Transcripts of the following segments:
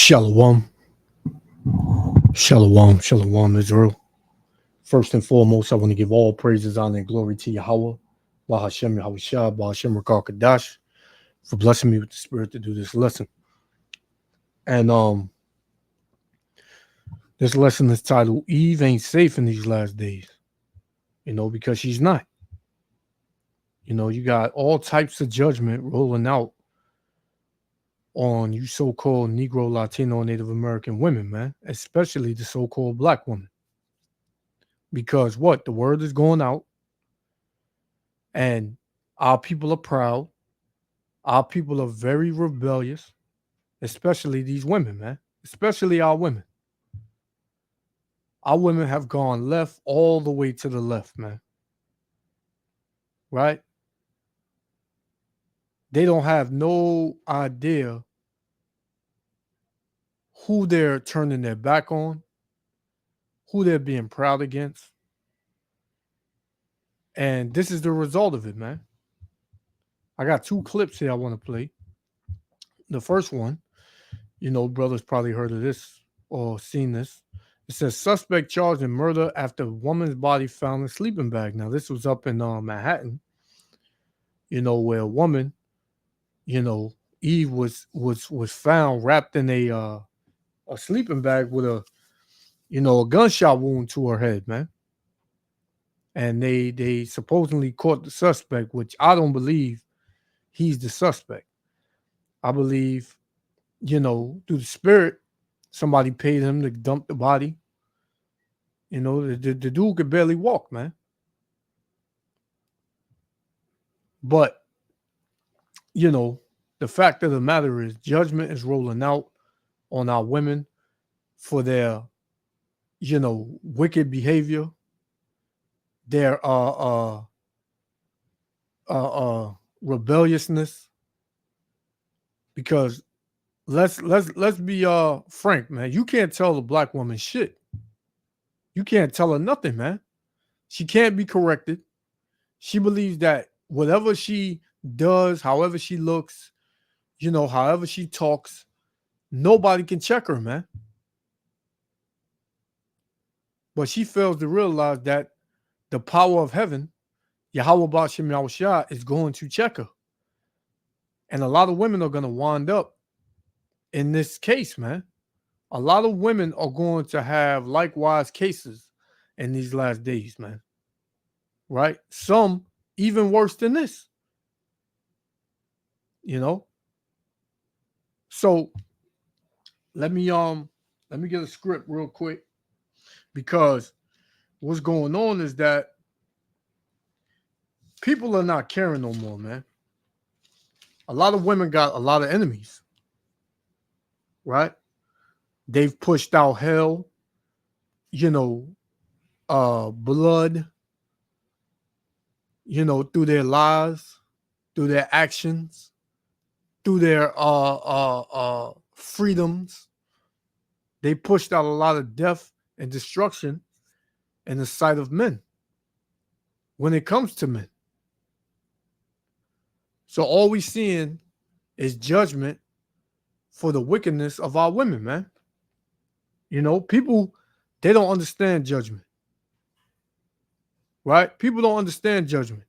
Shalom, shalom, shalom, Israel. First and foremost, I want to give all praises, honor, and glory to Yahweh, Bahashem Yahushua, Bahashem Rakar Kadash, for blessing me with the spirit to do this lesson. And this lesson is titled "Eve Ain't Safe in These Last Days." Because she's not. You got all types of judgment rolling out on you so-called Negro, Latino, Native American women, man, especially the so-called black women. Because what? The word is going out, and our people are proud. Our people are very rebellious, especially these women, man, especially our women. Our women have gone left all the way to the left, man. Right? They don't have no idea who they're turning their back on, who they're being proud against. And this is the result of it, man. I got two clips here I want to play. The first one, brothers probably heard of this or seen this. It says suspect charged in murder after woman's body found in a sleeping bag. Now, this was up in Manhattan, where a woman, Eve was found wrapped in a sleeping bag with a gunshot wound to her head, man. And they supposedly caught the suspect, which I don't believe he's the suspect. I believe, through the spirit, somebody paid him to dump the body. The dude could barely walk, man. But, the fact of the matter is judgment is rolling out on our women for their, wicked behavior, their rebelliousness. Because let's be frank, man. You can't tell a black woman shit. You can't tell her nothing, man. She can't be corrected. She believes that whatever she does, however she looks, however she talks, nobody can check her, man. But she fails to realize that the power of heaven, Yahweh Ba'ashem Yahushua, is going to check her. And a lot of women are going to wind up in this case, man. A lot of women are going to have likewise cases in these last days, man. Right? Some even worse than this. So let me get a script real quick, because what's going on is that people are not caring no more, man. A lot of women got a lot of enemies, right? They've pushed out hell, blood, through their lives, through their actions, through their freedoms. They pushed out a lot of death and destruction in the sight of men when it comes to men. So all we seeing is judgment for the wickedness of our women, man. People, they don't understand judgment. Right? People don't understand judgment.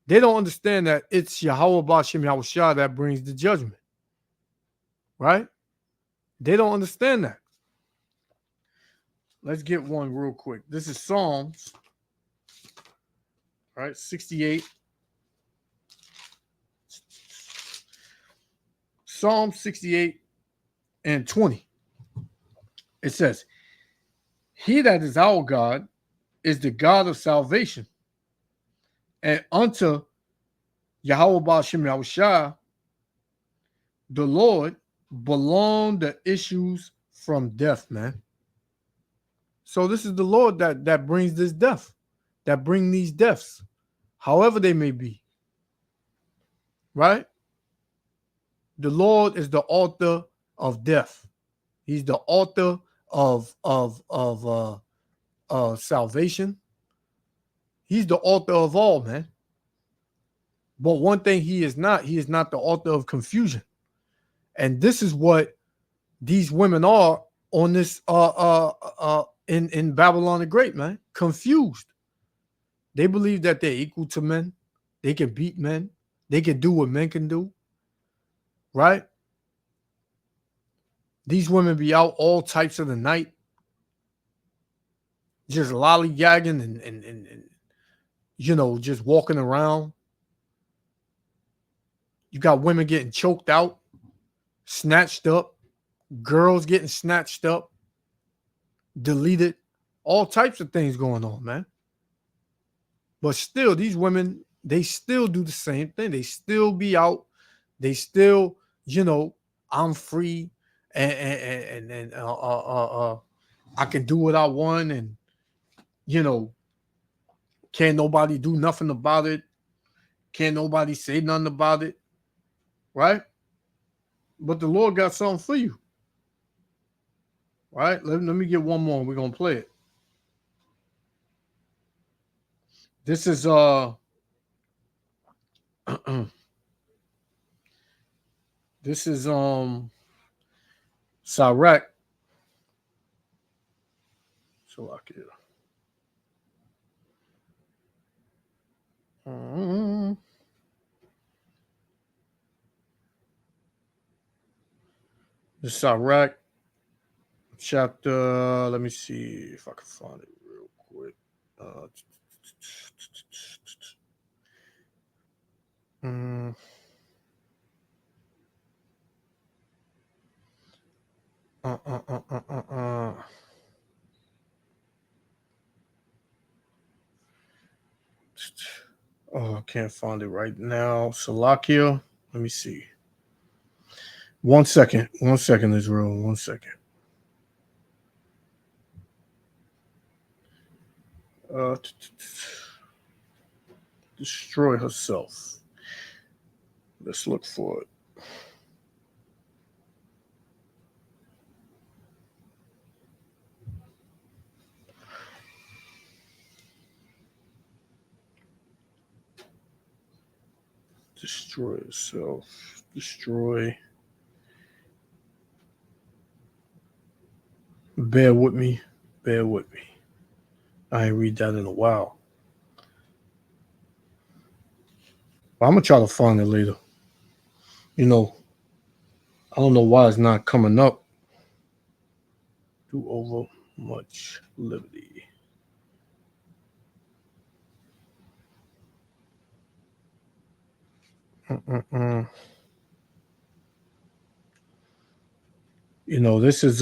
They don't understand that it's Yahweh Ba'ashem Yahushua that brings the judgment. Right? They don't understand that. Let's get one real quick. This is Psalms, right? 68. Psalm 68 and 20. It says, "He that is our God is the God of salvation, and unto Yahweh Ba'ashem Yahushua, the Lord, belong the issues from death," man. So this is the Lord that brings this death, that bring these deaths, however they may be. Right? The Lord is the author of death. He's the author of salvation. He's the author of all, man. But one thing he is not the author of confusion. And this is what these women are on this in Babylon the Great, man. Confused. They believe that they're equal to men. They can beat men. They can do what men can do. Right? These women be out all types of the night, just lollygagging and you know, just walking around. You got women getting choked out, snatched up, girls getting snatched up, deleted, all types of things going on, man. But still, these women, they still do the same thing. They still be out. They still, you know, I'm free and I can do what I want, and you know, can't nobody do nothing about it. Can't nobody say nothing about it, right? But the Lord got something for you, right? Let me get one more. We're gonna play it. This is this is Sirach. Salakia. This is Sirach chapter. Let me see if I can find it real quick. Oh, I can't find it right now. Salakia. Let me see. 1 second. 1 second, Israel. 1 second. Destroy herself. Let's look for it. Destroy herself. Destroy. Bear with me. Bear with me. I ain't read that in a while. But I'm going to try to find it later. You know, I don't know why it's not coming up. Do over much liberty. You know, this is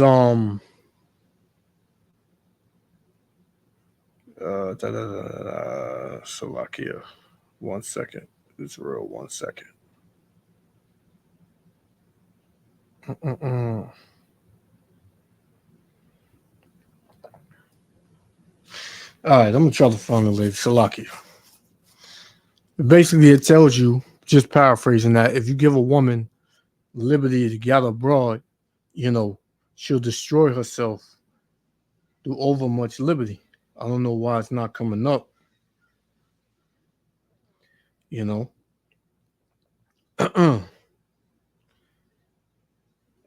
Slovakia. 1 second. Israel, 1 second. All right, I'm gonna try to find it later. Slovakia. Basically, it tells you, just paraphrasing that, if you give a woman liberty to gather abroad, you know, she'll destroy herself through overmuch liberty. I don't know why it's not coming up. You know,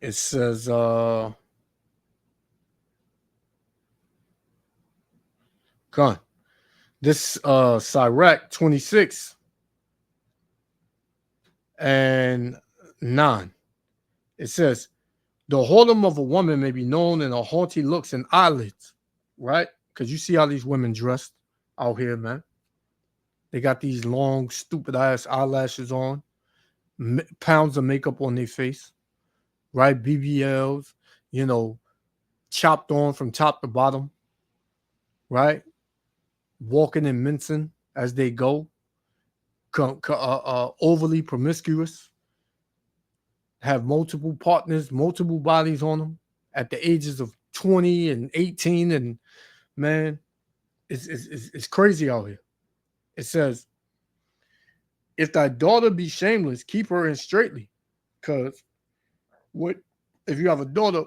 it says Con. This Sirach 26 and 9. It says, the whoredom of a woman may be known in her haughty looks and eyelids, right? Because you see how these women dressed out here, man. They got these long, stupid ass eyelashes on, pounds of makeup on their face, right? BBLs, you know, chopped on from top to bottom, right? Walking and mincing as they go, overly promiscuous, have multiple partners, multiple bodies on them at the ages of 20 and 18. And man, it's crazy out here. It says, if thy daughter be shameless, keep her in straitly. Because what if you have a daughter,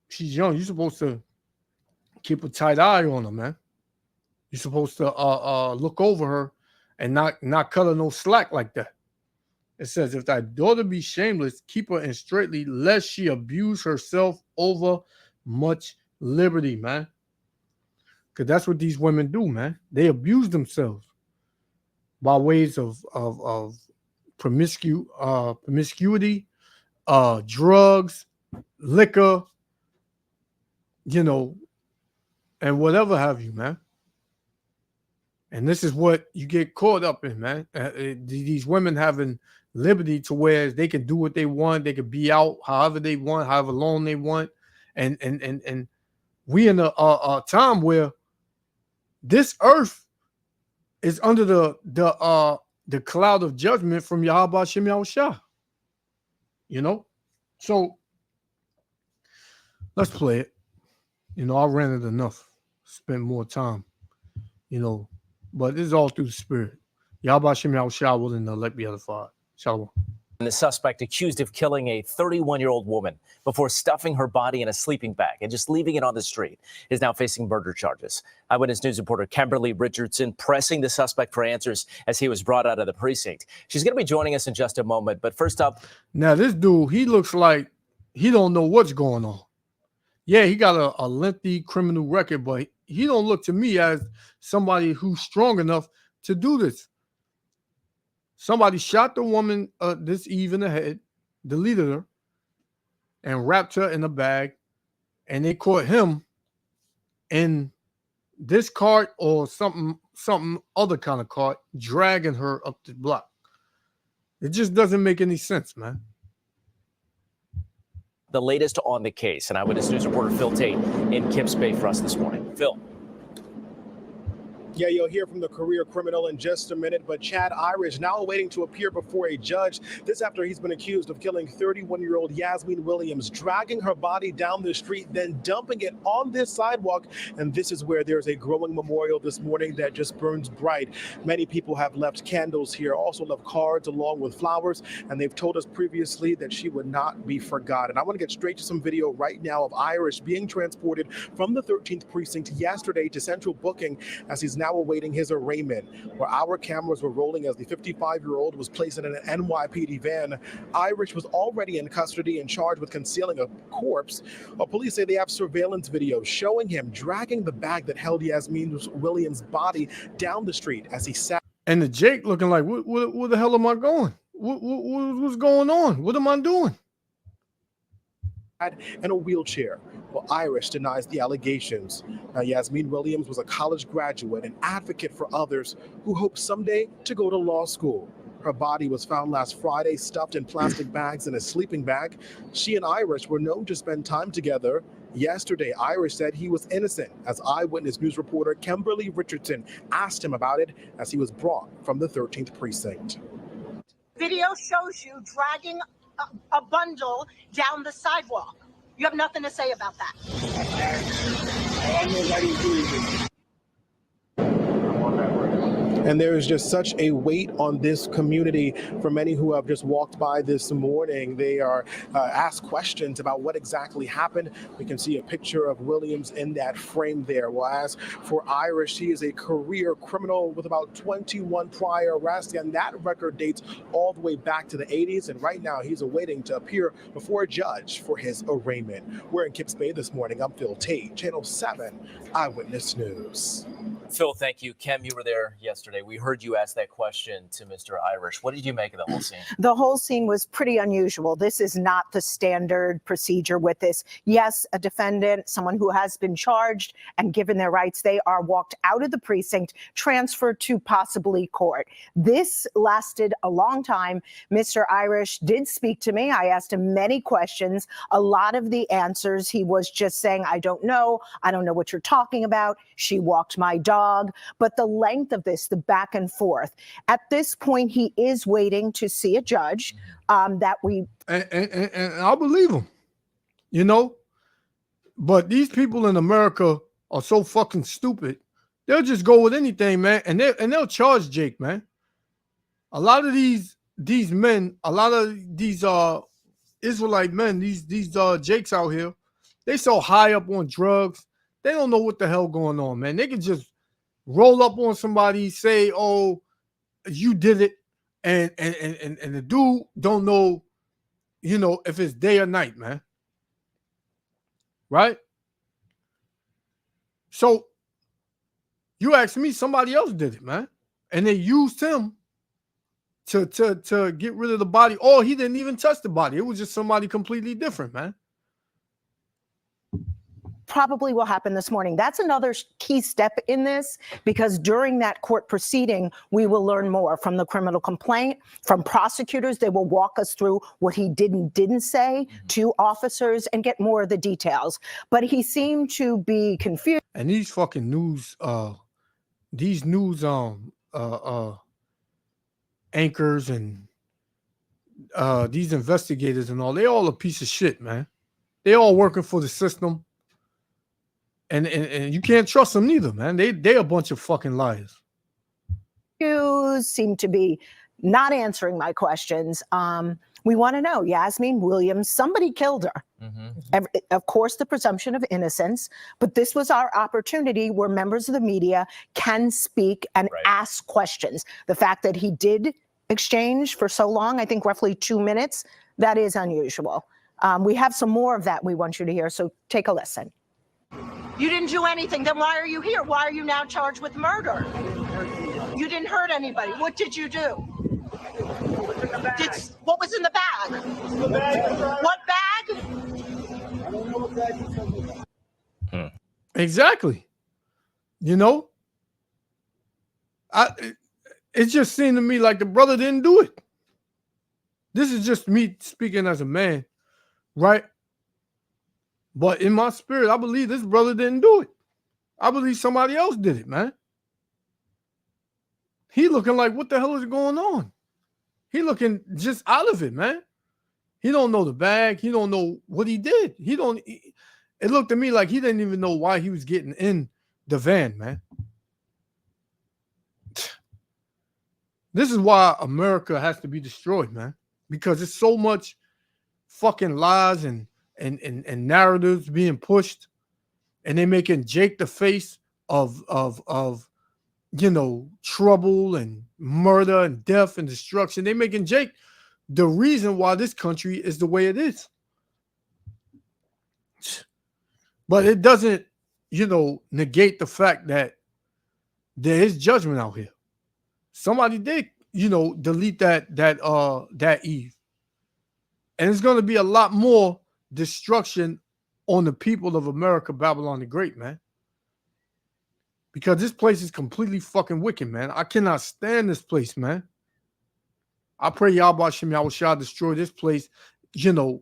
she's young, you're supposed to keep a tight eye on her, man. You're supposed to look over her and not cut her no slack like that. It says, if thy daughter be shameless, keep her in straitly, lest she abuse herself over much liberty, man. Because that's what these women do, man. They abuse themselves by ways of promiscuity, drugs, liquor, and whatever have you, man. And this is what you get caught up in, man. These women having liberty to where they can do what they want. They can be out however they want, however long they want. And we in a time where this earth is under the cloud of judgment from Yahweh Shem Yahushua. So let's play it. I ran it enough. Spend more time, but this is all through the spirit. Yahweh Shem Yahushua willing to let be edified. Shalom. And the suspect accused of killing a 31-year-old woman before stuffing her body in a sleeping bag and just leaving it on the street is now facing murder charges. Eyewitness News reporter Kimberly Richardson pressing the suspect for answers as he was brought out of the precinct. She's going to be joining us in just a moment. But first up. Now, this dude, he looks like he don't know what's going on. Yeah, he got a lengthy criminal record, but he don't look to me as somebody who's strong enough to do this. Somebody shot the woman this eve in the head, deleted her, and wrapped her in a bag, and they caught him in this cart or something other kind of cart, dragging her up the block. It just doesn't make any sense, man. The latest on the case, and Eyewitness News reporter Phil Tate in Kips Bay for us this morning. Phil. Yeah, you'll hear from the career criminal in just a minute, but Chad Irish now awaiting to appear before a judge. This after he's been accused of killing 31-year-old Yasmin Williams, dragging her body down the street, then dumping it on this sidewalk. And this is where there's a growing memorial this morning that just burns bright. Many people have left candles here, also left cards along with flowers, and they've told us previously that she would not be forgotten. I want to get straight to some video right now of Irish being transported from the 13th precinct yesterday to central booking as he's now awaiting his arraignment, where our cameras were rolling as the 55-year-old was placed in an NYPD van. Irish was already in custody and charged with concealing a corpse. Well, police say they have surveillance video showing him dragging the bag that held Yasmin Williams' body down the street as he sat. And the Jake looking like, where the hell am I going? What's going on? What am I doing? In a wheelchair. Well, Irish denies the allegations. Now, Yasmin Williams was a college graduate and advocate for others who hope someday to go to law school. Her body was found last Friday stuffed in plastic bags in a sleeping bag. She and Irish were known to spend time together. Yesterday, Irish said he was innocent as Eyewitness News reporter Kimberly Richardson asked him about it as he was brought from the 13th precinct. Video shows you dragging a bundle down the sidewalk. You have nothing to say about that. And there is just such a weight on this community for many who have just walked by this morning. They are asked questions about what exactly happened. We can see a picture of Williams in that frame there. Well, as for Irish, he is a career criminal with about 21 prior arrests, and that record dates all the way back to the 80s. And right now, he's awaiting to appear before a judge for his arraignment. We're in Kips Bay this morning. I'm Phil Tate, Channel 7 Eyewitness News. Phil, thank you. Kim, you were there yesterday. We heard you ask that question to Mr. Irish. What did you make of the whole scene? The whole scene was pretty unusual. This is not the standard procedure with this. Yes, a defendant, someone who has been charged and given their rights, they are walked out of the precinct, transferred to possibly court. This lasted a long time. Mr. Irish did speak to me. I asked him many questions. A lot of the answers, he was just saying, I don't know what you're talking about. She walked my dog. But the length of this, the back and forth, at this point, he is waiting to see a judge that we. And I'll believe him, But these people in America are so fucking stupid. They'll just go with anything, man. And they'll charge Jake, man. A lot of these men, a lot of these Israelite men, these Jakes out here, they so high up on drugs, they don't know what the hell going on, man. They can just roll up on somebody, say, oh, you did it. and the dude don't know, you know, if it's day or night, man. Right? So you ask me, somebody else did it, man, and they used him to get rid of the body. Oh, he didn't even touch the body. It was just somebody completely different, man. Probably will happen this morning. That's another key step in this, because during that court proceeding, we will learn more from the criminal complaint, from prosecutors. They will walk us through what he didn't say to officers and get more of the details. But he seemed to be confused. And these fucking news, anchors and these investigators and all, they all a piece of shit, man. They all working for the system. And you can't trust them neither, man. They a bunch of fucking liars. Seem to be not answering my questions. We want to know, Yasmeen Williams, somebody killed her. Of course, the presumption of innocence, but this was our opportunity where members of the media can speak and ask questions. The fact that he did exchange for so long, I think roughly 2 minutes, that is unusual. We have some more of that we want you to hear, so take a listen. You didn't do anything. Then why are you here? Why are you now charged with murder? You didn't hurt anybody. What did you do? What was in the bag? What bag? I don't know what bag you're talking about. Exactly. You know, it just seemed to me like the brother didn't do it. This is just me speaking as a man, right? But in my spirit, I believe this brother didn't do it. I believe somebody else did it, man. He looking like, what the hell is going on? He looking just out of it, man. He don't know the bag. He don't know what he did. It looked to me like he didn't even know why he was getting in the van, man. This is why America has to be destroyed, man. Because it's so much fucking lies and narratives being pushed, and they're making Jake the face of you know, trouble and murder and death and destruction. They're making Jake the reason why this country is the way it is. But it doesn't, you know, negate the fact that there is judgment out here. Somebody did, you know, delete that Eve. And it's going to be a lot more destruction on the people of America, Babylon the Great, man. Because this place is completely fucking wicked, man. I cannot stand this place, man. I pray Yahweh Shem Yahushua destroy this place, you know,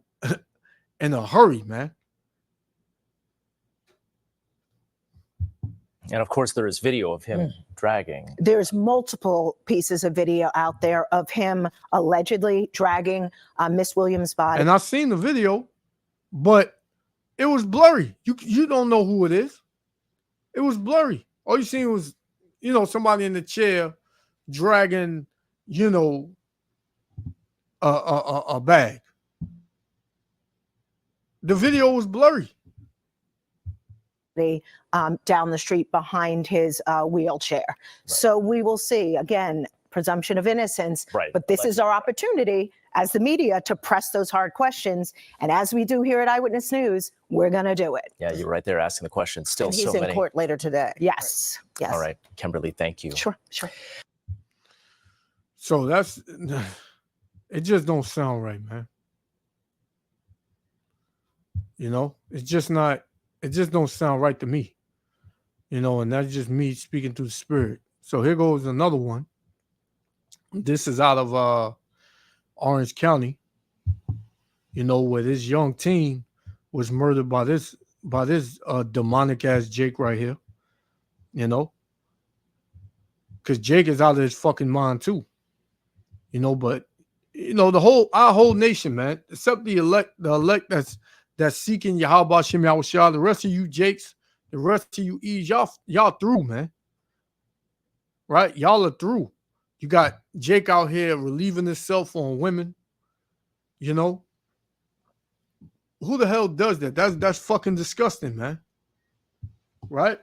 in a hurry, man. And of course, there is video of him dragging. There's multiple pieces of video out there of him allegedly dragging Miss Williams' body. And I've seen the video, but it was blurry. You don't know who it is. It was blurry. All you seen was, you know, somebody in the chair dragging, you know, a bag. The video was blurry. Down the street behind his wheelchair. Right. So we will see, again, presumption of innocence, but this is our opportunity as the media to press those hard questions. And as we do here at Eyewitness News, we're going to do it. Yeah, you're right there asking the questions. Still, and he's so many. in court later today. Yes. Yes. All right, Kimberly, thank you. Sure. So it just don't sound right, man. You know, it just don't sound right to me. You know, and that's just me speaking through the spirit. So here goes another one. This is out of Orange County, you know, where this young teen was murdered by this demonic ass Jake right here. You know, because Jake is out of his fucking mind too. You know, but you know, our whole nation, man, except the elect that's seeking Yahweh Shem Yahushua. The rest of you Jakes, the rest of you E's, y'all through, man. Right? Y'all are through. You got Jake out here relieving himself on women. You know? Who the hell does that? That's fucking disgusting, man. Right?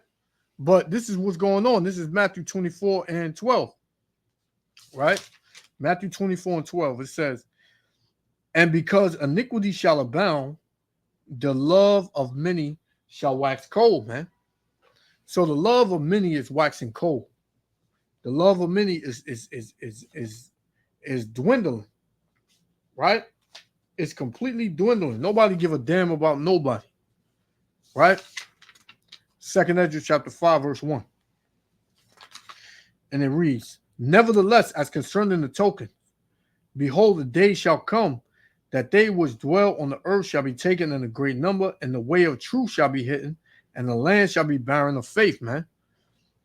But this is what's going on. This is Matthew 24:12. Right? Matthew 24:12, it says, and because iniquity shall abound, the love of many shall wax cold, man. So the love of many is waxing cold. The love of many is dwindling, right? It's completely dwindling. Nobody give a damn about nobody, right? 2nd Ezra chapter 5, verse 1. And it reads, nevertheless, as concerning the token, behold, the day shall come that they which dwell on the earth shall be taken in a great number, and the way of truth shall be hidden, and the land shall be barren of faith, man.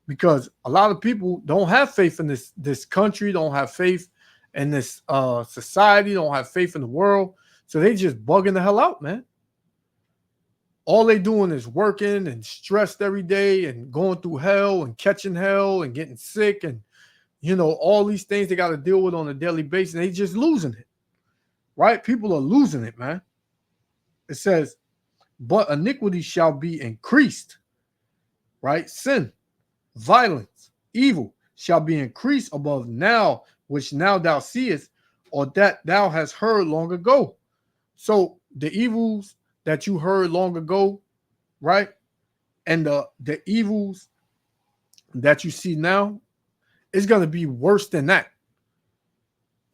Because a lot of people don't have faith in this country, don't have faith in this society, don't have faith in the world. So they just bugging the hell out, man. All they doing is working and stressed every day and going through hell and catching hell and getting sick and, you know, all these things they got to deal with on a daily basis. And they just losing it, right? People are losing it, man. It says, but iniquity shall be increased, right? Sin, violence, evil shall be increased above now, which now thou seest, or that thou hast heard long ago. So the evils that you heard long ago, right? And the evils that you see now is going to be worse than that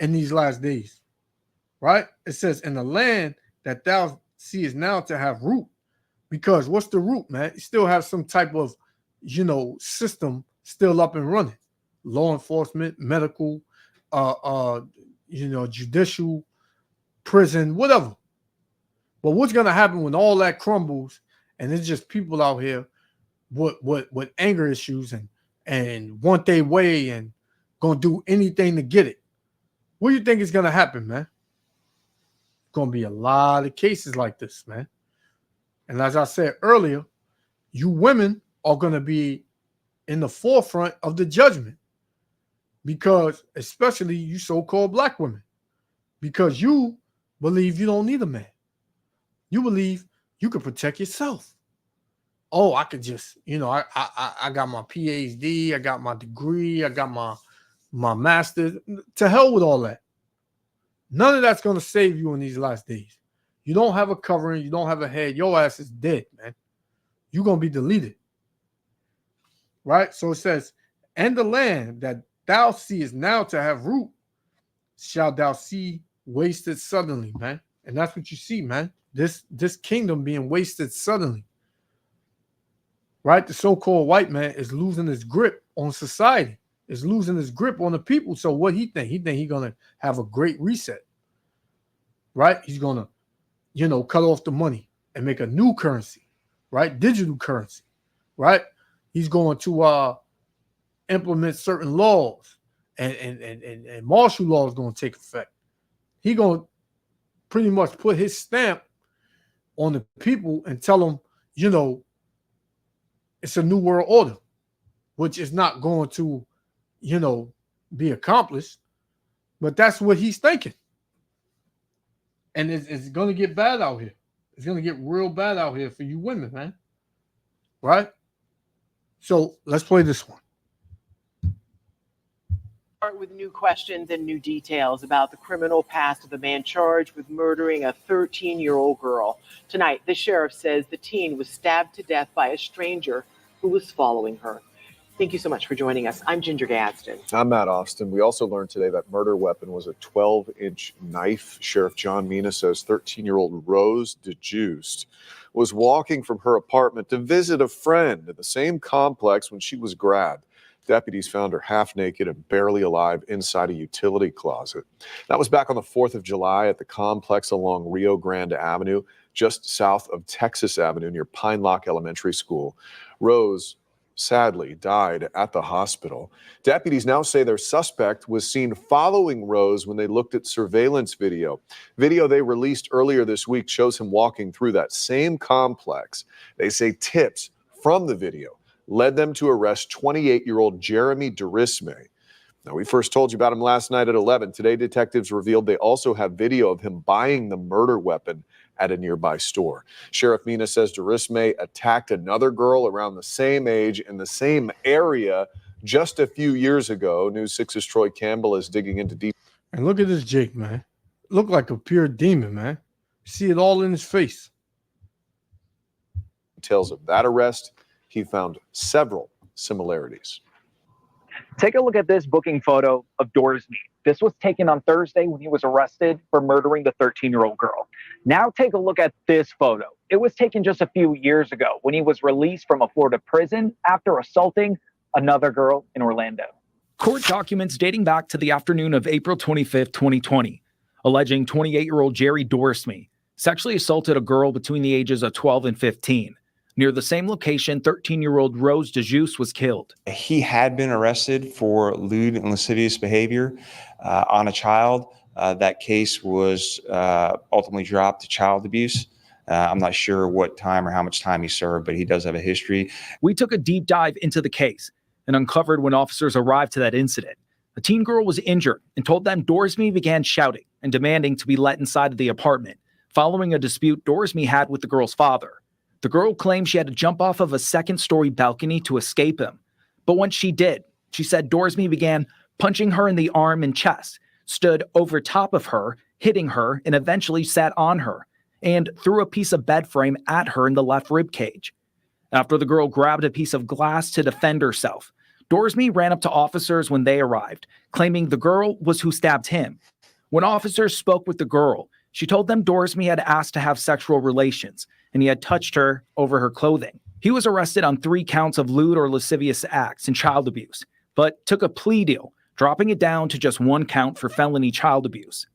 in these last days, right? It says, in the land that thou seest now to have root, because what's the root, man? You still have some type of, you know, system still up and running. Law enforcement, medical, you know, judicial, prison, whatever. But what's going to happen when all that crumbles and it's just people out here with anger issues and want their way and going to do anything to get it? What do you think is going to happen, man? Going to be a lot of cases like this, man. And as I said earlier, you women are going to be in the forefront of the judgment, because especially you so-called black women, because you believe you don't need a man. You believe you can protect yourself. Oh, I could just, you know, I got my PhD, I got my degree, I got my master's. To hell with all that. None of that's going to save you in these last days. You don't have a covering, you don't have a head, your ass is dead, man. You're going to be deleted. Right? So it says, and the land that thou seest now to have root, shalt thou see wasted suddenly, man. And that's what you see, man. This kingdom being wasted suddenly. Right? The so-called white man is losing his grip on society, is losing his grip on the people. So what he think? He think he's going to have a great reset. Right? He's going to, you know, cut off the money and make a new currency, right? Digital currency, right? He's going to implement certain laws and martial law is going to take effect. He's going to pretty much put his stamp on the people and tell them, you know, it's a new world order, which is not going to, you know, be accomplished. But that's what he's thinking. And it's going to get bad out here. It's going to get real bad out here for you women, man. Right? So let's play this one. Start with new questions and new details about the criminal past of the man charged with murdering a 13-year-old girl. Tonight, the sheriff says the teen was stabbed to death by a stranger who was following her. Thank you so much for joining us. I'm Ginger Gadsden. I'm Matt Austin. We also learned today that murder weapon was a 12-inch knife. Sheriff John Mina says 13-year-old Rose DeJuiced was walking from her apartment to visit a friend at the same complex when she was grabbed. Deputies found her half naked and barely alive inside a utility closet. That was back on the 4th of July at the complex along Rio Grande Avenue, just south of Texas Avenue near Pine Lock Elementary School. Rose sadly died at the hospital. Deputies now say their suspect was seen following Rose when they looked at surveillance video. Video they released earlier this week shows him walking through that same complex. They say tips from the video led them to arrest 28-year-old Jeremy Durisme. Now, we first told you about him last night at 11. Today, detectives revealed they also have video of him buying the murder weapon at a nearby store. Sheriff Mina says Durisme attacked another girl around the same age in the same area just a few years ago. News 6's Troy Campbell is digging into deep. And look at this Jake, man. Look like a pure demon, man. See it all in his face. Details of that arrest, he found several similarities. Take a look at this booking photo of Dorsey. This was taken on Thursday when he was arrested for murdering the 13-year-old girl. Now take a look at this photo. It was taken just a few years ago when he was released from a Florida prison after assaulting another girl in Orlando. Court documents dating back to the afternoon of April 25th, 2020, alleging 28-year-old Jerry Dorsey sexually assaulted a girl between the ages of 12 and 15. Near the same location, 13-year-old Rose DeJuice was killed. He had been arrested for lewd and lascivious behavior on a child. That case was ultimately dropped to child abuse. I'm not sure what time or how much time he served, but he does have a history. We took a deep dive into the case and uncovered when officers arrived to that incident. A teen girl was injured and told them Dorsey began shouting and demanding to be let inside of the apartment following a dispute Dorsey had with the girl's father. The girl claimed she had to jump off of a second-story balcony to escape him. But once she did, she said Dorsey began punching her in the arm and chest, stood over top of her, hitting her, and eventually sat on her, and threw a piece of bed frame at her in the left rib cage. After the girl grabbed a piece of glass to defend herself, Dorsey ran up to officers when they arrived, claiming the girl was who stabbed him. When officers spoke with the girl, she told them Dorsey had asked to have sexual relations, and he had touched her over her clothing. He was arrested on 3 counts of lewd or lascivious acts and child abuse, but took a plea deal, dropping it down to just 1 count for felony child abuse.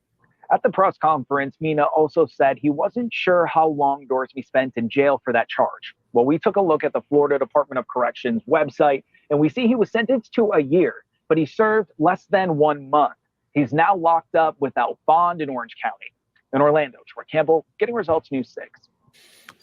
At the press conference, Mina also said he wasn't sure how long Dorsey spent in jail for that charge. Well, we took a look at the Florida Department of Corrections website, and we see he was sentenced to a year, but he served less than 1 month. He's now locked up without bond in Orange County. In Orlando, Troy Campbell, Getting Results News 6.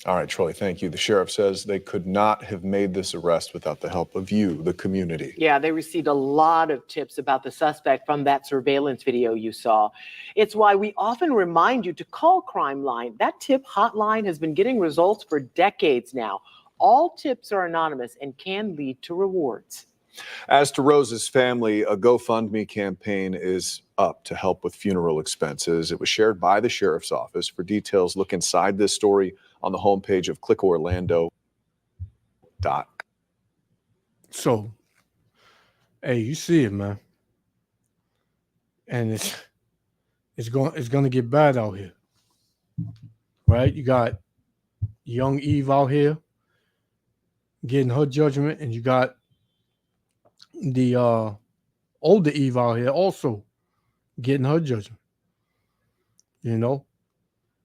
All right, Troy, thank you. The sheriff says they could not have made this arrest without the help of you, the community. Yeah, they received a lot of tips about the suspect from that surveillance video you saw. It's why we often remind you to call Crime Line. That tip hotline has been getting results for decades now. All tips are anonymous and can lead to rewards. As to Rose's family, a GoFundMe campaign is up to help with funeral expenses. It was shared by the sheriff's office. For details, look inside this story on the homepage of clickorlando.com. So, hey, you see it, man. And it's going to get bad out here. Right? You got young Eve out here getting her judgment, and you got the older Eve out here also getting her judgment. You know,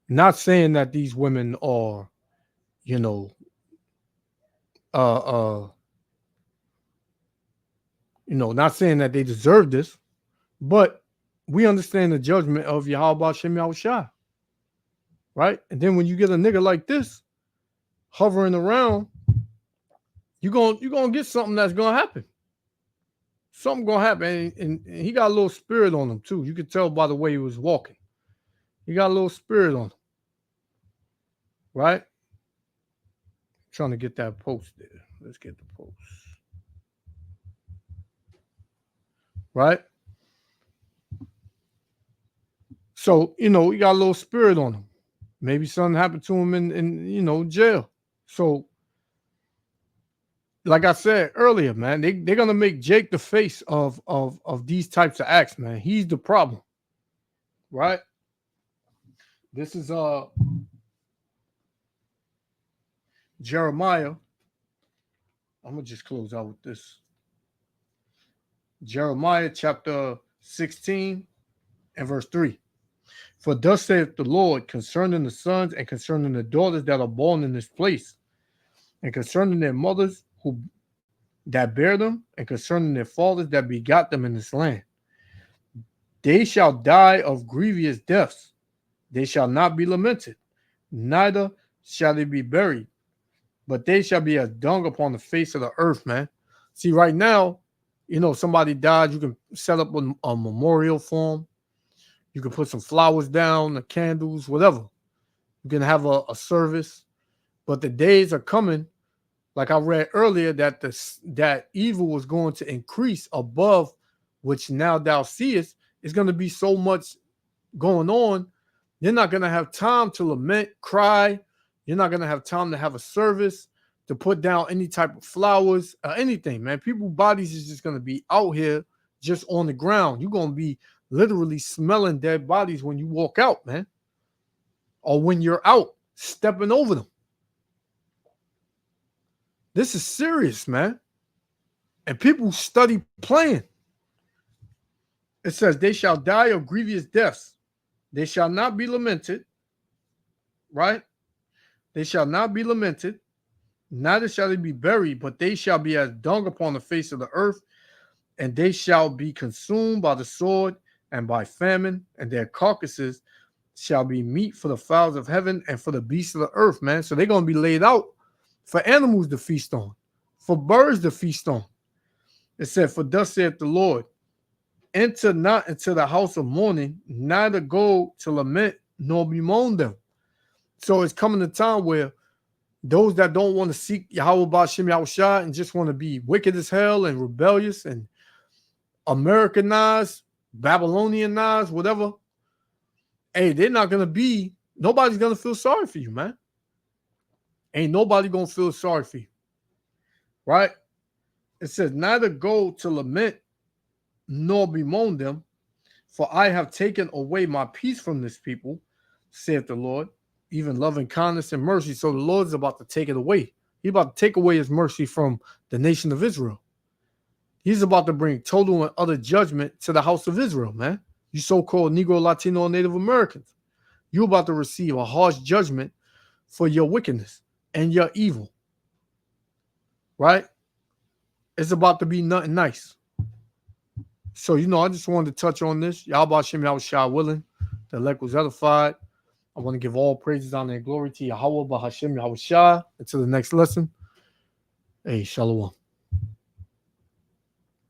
not saying that these women are, you know, not saying that they deserve this, but we understand the judgment of Yahweh Shem Yahushua, right? And then when you get a nigga like this hovering around, you're gonna get something that's gonna happen. Something gonna happen, and he got a little spirit on him too. You could tell by the way he was walking. He got a little spirit on him, right? Trying to get that post there. Let's get the post, right? So he got a little spirit on him. Maybe something happened to him in jail. So, like I said earlier, man, they're gonna make Jake the face of these types of acts, man. He's the problem, right? This is Jeremiah. I'm gonna just close out with this. Jeremiah chapter 16 and verse 3. For thus saith the Lord concerning the sons and concerning the daughters that are born in this place, and concerning their mothers who that bear them, and concerning their fathers that begot them in this land. They shall die of grievous deaths. They shall not be lamented, neither shall they be buried, but they shall be as dung upon the face of the earth, man. See, right now, somebody died, you can set up a memorial for them. You can put some flowers down, the candles, whatever. You can have a service. But the days are coming, like I read earlier, that evil was going to increase above which now thou seest. it's going to be so much going on. You're not going to have time to lament, cry. You're not going to have time to have a service, to put down any type of flowers or anything, man. People's bodies is just going to be out here just on the ground. You're going to be literally smelling dead bodies when you walk out, man. Or when you're out stepping over them. This is serious, man. And people study playing. It says, they shall die of grievous deaths. They shall not be lamented. Right? They shall not be lamented. Neither shall they be buried, but they shall be as dung upon the face of the earth, and they shall be consumed by the sword and by famine, and their carcasses shall be meat for the fowls of heaven and for the beasts of the earth, man. So they're going to be laid out for animals to feast on, for birds to feast on. It said, for thus saith the Lord, enter not into the house of mourning, neither go to lament, nor bemoan them. So it's coming a time where those that don't want to seek Yahweh Ba'ashem Yahushua and just want to be wicked as hell and rebellious and Americanized, Babylonianized, whatever, hey, they're not going to be, nobody's going to feel sorry for you, man. Ain't nobody going to feel sorry for you. Right? It says, neither go to lament nor bemoan them, for I have taken away my peace from this people, saith the Lord, even loving kindness and mercy. So the Lord's about to take it away. He's about to take away his mercy from the nation of Israel. He's about to bring total and utter judgment to the house of Israel, man. You so-called Negro, Latino, and Native Americans. You're about to receive a harsh judgment for your wickedness and your evil. Right? It's about to be nothing nice. So, I just wanted to touch on this. Yahweh Hashem Yahushua willing. The elect was edified. I want to give all praises, honor, and glory to Yahweh Ba'ashem Yahushua. Until the next lesson. Hey, Shalom.